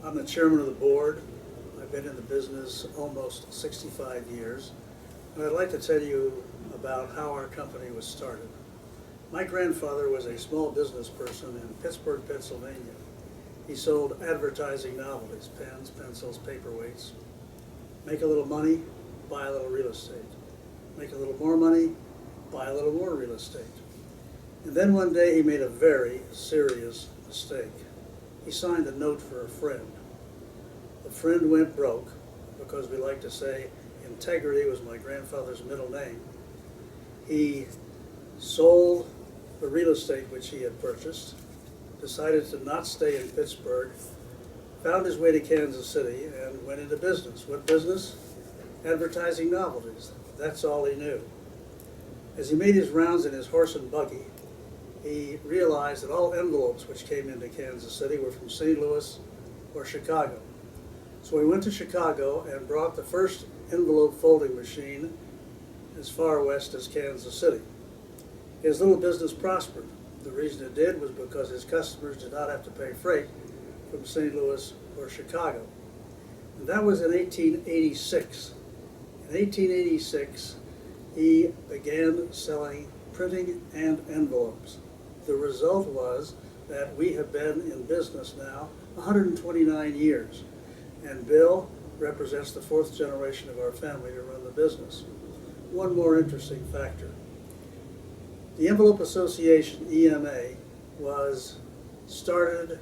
I'm the chairman of the board. I've been in the business almost 65 years. And I'd like to tell you about how our company was started. My grandfather was a small business person in Pittsburgh, Pennsylvania. He sold advertising novelties, pens, pencils, paperweights. Make a little money, buy a little real estate. Make a little more money, buy a little more real estate. And then one day he made a very serious mistake. He signed a note for a friend. The friend went broke because we like to say integrity was my grandfather's middle name. He sold the real estate which he had purchased, decided to not stay in Pittsburgh, found his way to Kansas City and went into business. What business? Advertising novelties. That's all he knew. As he made his rounds in his horse and buggy, he realized that all envelopes which came into Kansas City were from St. Louis or Chicago. So he went to Chicago and brought the first envelope folding machine as far west as Kansas City. His little business prospered. The reason it did was because his customers did not have to pay freight from St. Louis or Chicago. And that was in 1886. In 1886, he began selling printing and envelopes. The result was that we have been in business now 129 years, and Bill represents the fourth generation of our family to run the business. One more interesting factor. The Envelope Association, EMA, was started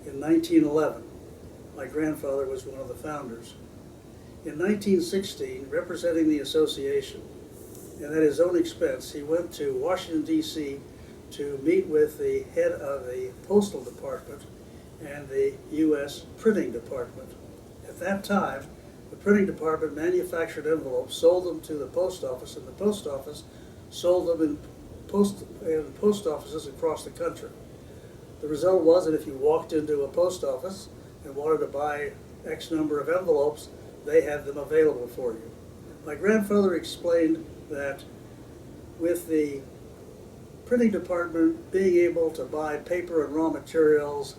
in 1911. My grandfather was one of the founders. In 1916, representing the association, and at his own expense, he went to Washington, D.C. to meet with the head of the Postal Department and the U.S. Printing Department. At that time, the Printing Department manufactured envelopes, sold them to the post office, and the post office sold them in post offices across the country. The result was that if you walked into a post office and wanted to buy X number of envelopes, they had them available for you. My grandfather explained that with the printing department being able to buy paper and raw materials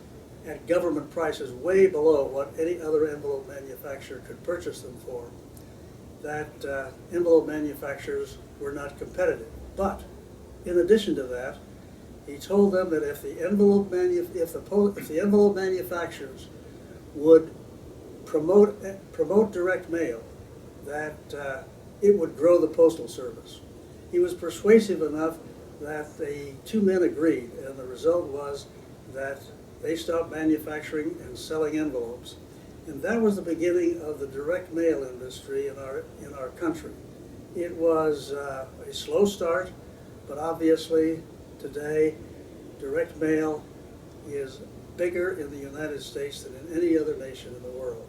at government prices way below what any other envelope manufacturer could purchase them for, that envelope manufacturers were not competitive. But in addition to that, he told them that if the envelope manufacturers would promote direct mail, that it would grow the postal service. He was persuasive enough that the two men agreed, and the result was that they stopped manufacturing and selling envelopes. And that was the beginning of the direct mail industry in our country. It was a slow start, but obviously today direct mail is bigger in the United States than in any other nation in the world.